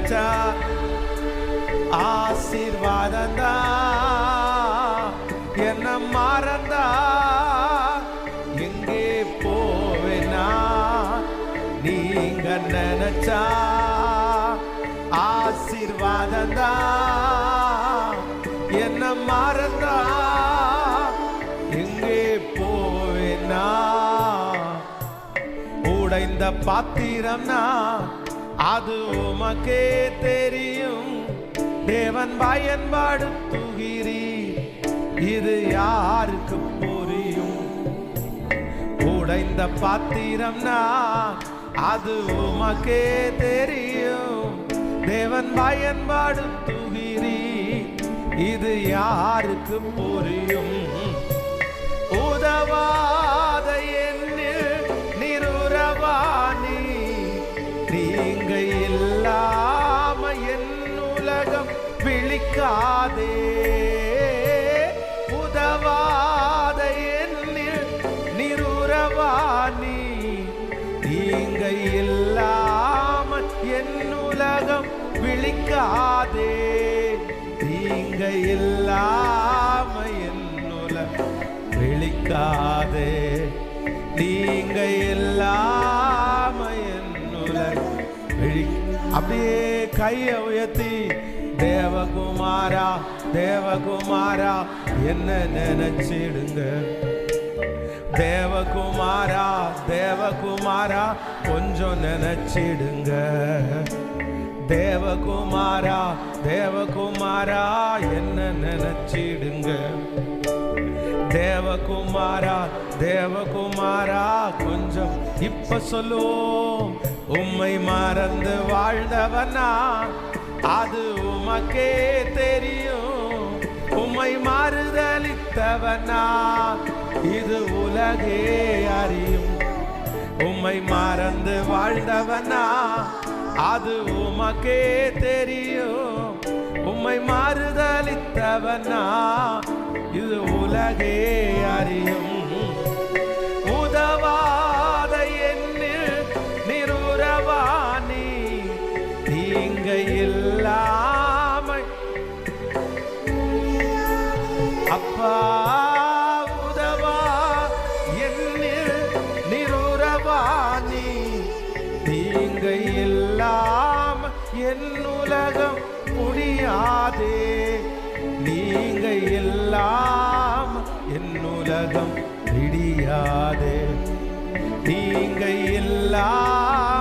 நினைச்சா ஆசீர்வாதந்தா, என்ன மறந்தா எங்கே போவேனா? நீங்க நினைச்சா ஆசீர்வாதந்தா, என்ன மறந்தா எங்கே போவேனா? உடைந்த பாத்திரம்னா அது உமக்கே தெரியும். தேவன் பயன்படுத்துகிறீ, இது யாருக்கு புரியும்? உடைந்த பாத்திரம்னா அது உமக்கே தெரியும். தேவன் பயன்படுத்துகிறீ, இது யாருக்கு புரியும்? உதவாத என்னில் நிருரவாணி, நீங்க இல்லாம என் உலகம் விழிக்காதே. உதவாத என்னில் நிருரவாணி, நீங்க இல்லாம என் உலகம் விழிக்காதே. நீங்க இல்லாம என் உலகம் விழிக்காதே. நீங்க இல்லாம என் உலகம் அப்படியே கைய உயர்த்தி தேவகுமாரா தேவகுமாரா என்ன நினைச்சிடுங்க. தேவகுமாரா தேவகுமாரா கொஞ்சம் நினைச்சிடுங்க. தேவகுமாரா தேவகுமாரா என்ன நினைச்சிடுங்க. தேவகுமாரா தேவகுமாரா கொஞ்சம் இப்ப சொல்லுவோம். உம்மை மறந்து வாழ்ந்தவனா அது உமக்கே தெரியும். உம்மை மறுதலித்தவனா இது உலகே அறியும். உம்மை மறந்து வாழ்ந்தவனா அது உமக்கே தெரியும். உம்மை மறுதலித்தவனா இது உலகே அறியும். உதவாத என்னில் நிருரவாணி, நீங்க இல்லாம அப்பா. உதவா என்னில் நிருரவாணி, நீங்க இல்லாம என் உலகம் முடியாதே. நீங்க இல்லாம என் உலகம் விடியாதே. நீங்க இல்லாம